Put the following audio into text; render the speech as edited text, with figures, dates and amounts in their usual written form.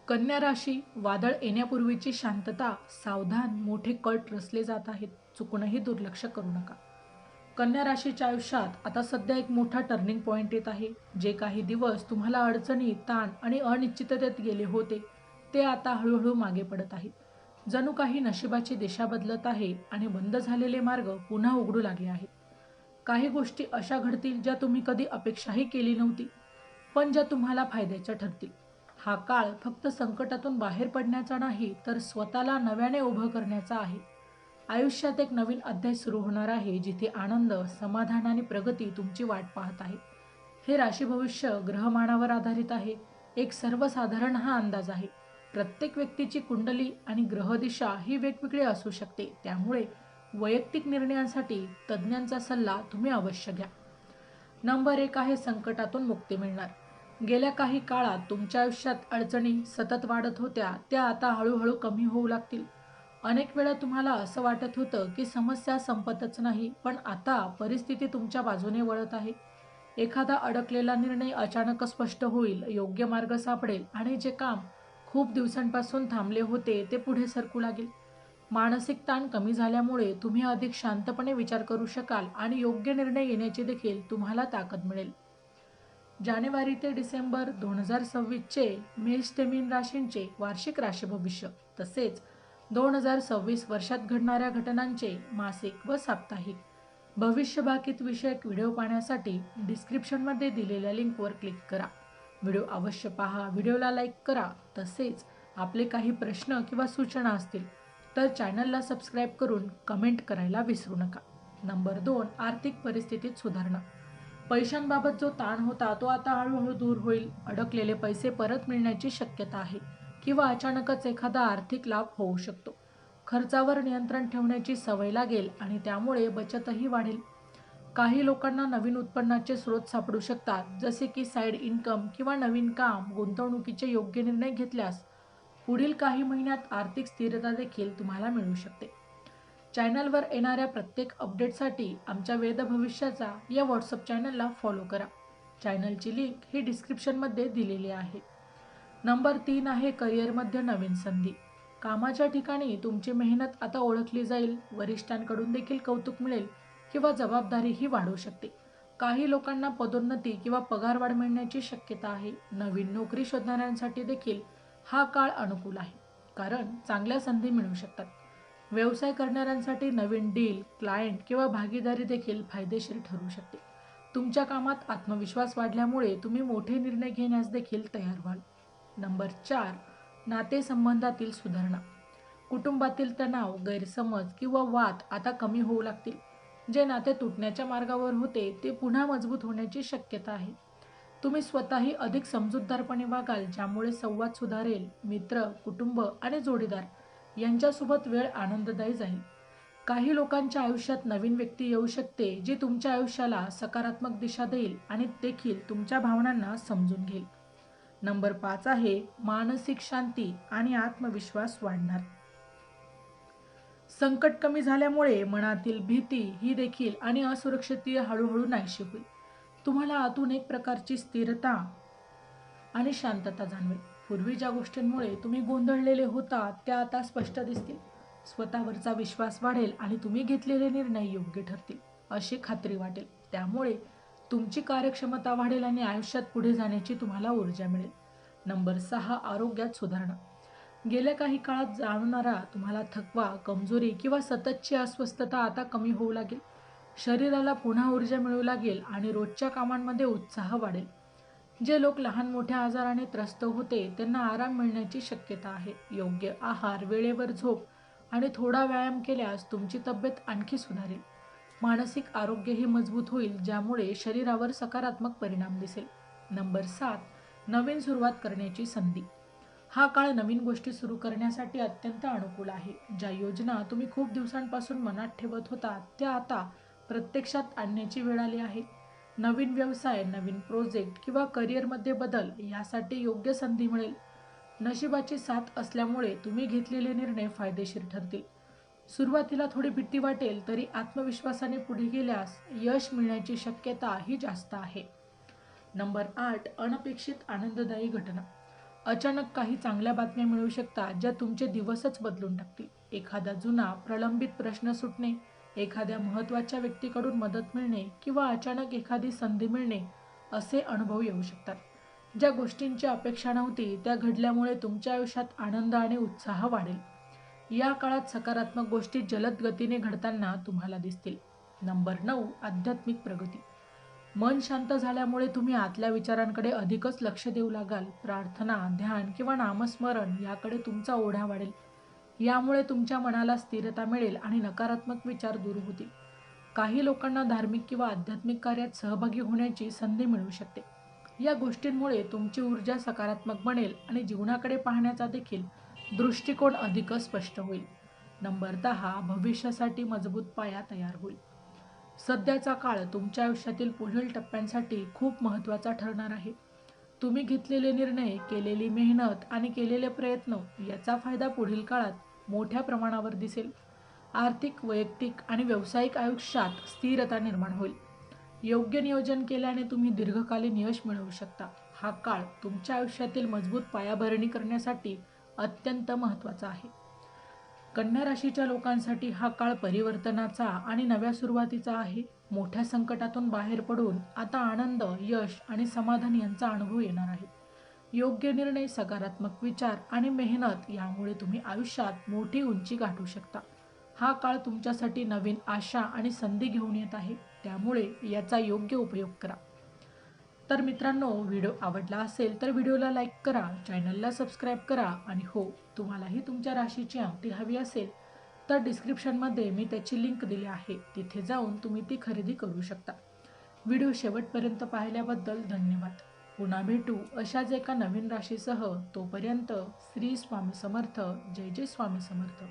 कन्या राशी, वादळ येण्यापूर्वीची शांतता, सावधान, मोठे कट रचले जात आहेत, चुकूनही दुर्लक्ष करू नका. कन्या राशीच्या आयुष्यात आता सध्या एक मोठा टर्निंग पॉइंट येत आहे. जे काही दिवस तुम्हाला अडचणी, ताण आणि अनिश्चिततेत गेले होते, ते आता हळूहळू मागे पडत आहेत. जणू काही नशिबाची दिशा बदलत आहे आणि बंद झालेले मार्ग पुन्हा उघडू लागले आहेत. काही गोष्टी अशा घडतील ज्या तुम्ही कधी अपेक्षाही केली नव्हती, पण ज्या तुम्हाला फायद्याच्या ठरतील. हा काळ फक्त संकटातून बाहेर पडण्याचा नाही, तर स्वतःला नव्याने उभं करण्याचा आहे. आयुष्यात एक नवीन अध्याय सुरू होणार आहे, जिथे आनंद, समाधान आणि प्रगती तुमची वाट पाहत आहे. हे राशी भविष्य ग्रहमानावर आधारित आहे. एक सर्वसाधारण हा अंदाज आहे. प्रत्येक व्यक्तीची कुंडली आणि ग्रहदिशा ही वेगवेगळी असू शकते. त्यामुळे वैयक्तिक निर्णयांसाठी तज्ज्ञांचा सल्ला तुम्ही अवश्य घ्या. नंबर 1 आहे संकटातून मुक्ती मिळणार. गेल्या काही काळात तुमच्या आयुष्यात अडचणी सतत वाढत होत्या, त्या आता हळूहळू कमी होऊ लागतील. अनेक वेळा तुम्हाला असं वाटत होतं की समस्या संपतच नाही, पण आता परिस्थिती तुमच्या बाजूने वळत आहे. एखादा अडकलेला निर्णय अचानक स्पष्ट होईल, योग्य मार्ग सापडेल आणि जे काम खूप दिवसांपासून थांबले होते ते पुढे सरकू लागेल. मानसिक ताण कमी झाल्यामुळे तुम्ही अधिक शांतपणे विचार करू शकाल आणि योग्य निर्णय घेण्याची देखील तुम्हाला ताकद मिळेल. जानेवारी ते डिसेंबर 2026 चे मेष ते मीन राशींचे वार्षिक राशी भविष्य, तसेच 2026 वर्षात घडणाऱ्या घटनांचे मासिक व साप्ताहिक भविष्यवाणी विषयक व्हिडिओ पाहण्यासाठी डिस्क्रिप्शनमध्ये दिलेल्या लिंकवर क्लिक करा. व्हिडिओ अवश्य पहा, व्हिडिओला लाईक करा. तसेच आपले काही प्रश्न किंवा सूचना असतील तर चॅनलला सबस्क्राईब करून कमेंट करायला विसरू नका. नंबर 2, आर्थिक परिस्थितीत सुधारणा. पैशांबाबत जो ताण होता तो आता हळूहळू दूर होईल. अडकलेले पैसे परत मिळण्याची शक्यता आहे किंवा अचानकच एखादा आर्थिक लाभ होऊ शकतो. खर्चावर नियंत्रण ठेवण्याची सवय लागेल आणि त्यामुळे बचतही वाढेल. काही लोकांना नवीन उत्पन्नाचे स्रोत सापडू शकतात, जसे की साईड इन्कम किंवा नवीन काम. गुंतवणुकीचे योग्य निर्णय घेतल्यास पुढील काही महिन्यात आर्थिक स्थिरता देखील तुम्हाला मिळू शकते. चॅनलवर येणाऱ्या प्रत्येक अपडेटसाठी आमच्या वेद भविष्याचा या व्हॉट्सअप चॅनलला फॉलो करा. चॅनलची लिंक ही डिस्क्रिप्शनमध्ये दिलेली आहे. नंबर 3 आहे करिअरमध्ये नवीन संधी. कामाच्या ठिकाणी तुमची मेहनत आता ओळखली जाईल. वरिष्ठांकडून देखील कौतुक मिळेल किंवा जबाबदारीही वाढू शकते. काही लोकांना पदोन्नती किंवा पगारवाढ मिळण्याची शक्यता आहे. नवीन नोकरी शोधणाऱ्यांसाठी देखील हा काळ अनुकूल आहे, कारण चांगल्या संधी मिळू शकतात. व्यवसाय करणाऱ्यांसाठी नवीन डील, क्लायंट किंवा भागीदारी देखील फायदेशीर ठरू शकते. तुमच्या कामात आत्मविश्वास वाढल्यामुळे तुम्ही मोठे निर्णय घेण्यास देखील तयार व्हाल. नंबर 4, नातेसंबंधातील सुधारणा. कुटुंबातील तणाव, गैरसमज किंवा वाद आता कमी होऊ लागतील. जे नाते तुटण्याच्या मार्गावर होते ते पुन्हा मजबूत होण्याची शक्यता आहे. तुम्ही स्वतःही अधिक समजूतदारपणे वागाल, ज्यामुळे संवाद सुधारेल. मित्र, कुटुंब आणि जोडीदार यांच्यासोबत वेळ आनंददायी जाईल. काही लोकांच्या आयुष्यात नवीन व्यक्ती येऊ शकते, जी तुमच्या आयुष्याला सकारात्मक दिशा देईल आणि देखील तुमच्या भावनांना समजून घेईल. नंबर 5 आहे मानसिक शांती आणि आत्मविश्वास वाढणार. संकट कमी झाल्यामुळे मनातील भीती ही देखील आणि असुरक्षितता हळूहळू नाहीशी होईल. तुम्हाला आतून एक प्रकारची स्थिरता आणि शांतता जाणवेल. पूर्वी ज्या गोष्टींमुळे तुम्ही गोंधळलेले होता त्या आता स्पष्ट दिसतील. स्वतःवरचा विश्वास वाढेल आणि तुम्ही घेतलेले निर्णय योग्य ठरतील अशी खात्री वाटेल. त्यामुळे तुमची कार्यक्षमता वाढेल आणि आयुष्यात पुढे जाण्याची तुम्हाला ऊर्जा मिळेल. नंबर 6, आरोग्यात सुधारणा. गेल्या काही काळात जाणवणारा तुम्हाला थकवा, कमजोरी किंवा सततची अस्वस्थता आता कमी होऊ लागेल. शरीराला पुन्हा ऊर्जा मिळू लागेल आणि रोजच्या कामांमध्ये उत्साह वाढेल. जे लोक लहान मोठ्या आजाराने त्रस्त होते त्यांना आराम मिळण्याची शक्यता आहे. योग्य आहार, वेळेवर झोप आणि थोडा व्यायाम केल्यास तुमची तब्येत आणखी सुधारेल. मानसिक आरोग्यही मजबूत होईल, ज्यामुळे शरीरावर सकारात्मक परिणाम दिसेल. नंबर 7, नवीन सुरुवात करण्याची संधी. हा काळ नवीन गोष्टी सुरू करण्यासाठी अत्यंत अनुकूल आहे. ज्या योजना तुम्ही खूप दिवसांपासून मनात ठेवत होता त्या आता प्रत्यक्षात आणण्याची वेळ आली आहे. नवीन व्यवसाय, नवीन प्रोजेक्ट किंवा करिअरमध्ये बदल यासाठी योग्य संधी मिळेल. नशिबाची साथ असल्यामुळे तुम्ही घेतलेले निर्णय फायदेशीर ठरतील. सुरुवातीला थोडी भीती वाटेल, तरी आत्मविश्वासाने पुढे गेल्यास यश मिळण्याची शक्यता ही जास्त आहे. नंबर 8, अनपेक्षित आनंददायी घटना. अचानक काही चांगल्या बातम्या मिळू शकतात ज्या तुमचे दिवसच बदलून टाकतील. एखादा जुना प्रलंबित प्रश्न सुटणे, एखाद्या महत्त्वाच्या व्यक्तीकडून मदत मिळणे किंवा अचानक एखादी संधी मिळणे असे अनुभव येऊ शकतात. ज्या गोष्टींची अपेक्षा नव्हती त्या घडल्यामुळे तुमच्या आयुष्यात आनंद आणि उत्साह वाढेल. या काळात सकारात्मक गोष्टी जलद गतीने घडताना तुम्हाला दिसतील. नंबर 9. आध्यात्मिक प्रगती. मन शांत झाल्यामुळे तुम्ही आतल्या विचारांकडे अधिकच लक्ष देऊ लागाल. प्रार्थना, ध्यान किंवा नामस्मरण याकडे तुमचा ओढा वाढेल. यामुळे तुमच्या मनाला स्थिरता मिळेल आणि नकारात्मक विचार दूर होतील. काही लोकांना धार्मिक किंवा आध्यात्मिक कार्यात सहभागी होण्याची संधी मिळू शकते. या गोष्टींमुळे तुमची ऊर्जा सकारात्मक बनेल आणि जीवनाकडे पाहण्याचा देखील दृष्टिकोन अधिकच स्पष्ट होईल. नंबर 10. भविष्यासाठी मजबूत पाया तयार होईल. सध्याचा काळ तुमच्या आयुष्यातील पुढील टप्प्यांसाठी खूप महत्त्वाचा ठरणार आहे. तुम्ही घेतलेले निर्णय, केलेली मेहनत आणि केलेले प्रयत्न याचा फायदा पुढील काळात मोठ्या प्रमाणावर दिसेल. आर्थिक, वैयक्तिक आणि व्यावसायिक आयुष्यात स्थिरता निर्माण होईल. योग्य नियोजन केल्याने तुम्ही दीर्घकालीन यश मिळवू शकता. हा काळ तुमच्या आयुष्यातील मजबूत पायाभरणी करण्यासाठी अत्यंत महत्त्वाचा आहे. कन्या राशीच्या लोकांसाठी हा काळ परिवर्तनाचा आणि नव्या सुरुवातीचा आहे. मोठ्या संकटातून बाहेर पडून आता आनंद, यश आणि समाधान यांचा अनुभव येणार आहे. योग्य निर्णय, सकारात्मक विचार आणि मेहनत यामुळे तुम्ही आयुष्यात मोठी उंची गाठू शकता. हा काळ तुमच्यासाठी नवीन आशा आणि संधी घेऊन येत आहे, त्यामुळे याचा योग्य उपयोग करा. तर मित्रांनो, व्हिडिओ आवडला असेल तर व्हिडिओला लाईक करा, चॅनलला सबस्क्राईब करा आणि हो, तुम्हालाही तुमच्या राशीची अंगठी हवी असेल तर डिस्क्रिप्शनमध्ये मी त्याची लिंक दिली आहे, तिथे जाऊन तुम्ही ती खरेदी करू शकता. व्हिडिओ शेवटपर्यंत पाहिल्याबद्दल धन्यवाद. पुन्हा भेटू अशाच एका नवीन राशीसह. तोपर्यंत श्री स्वामी समर्थ. जय जय स्वामी समर्थ.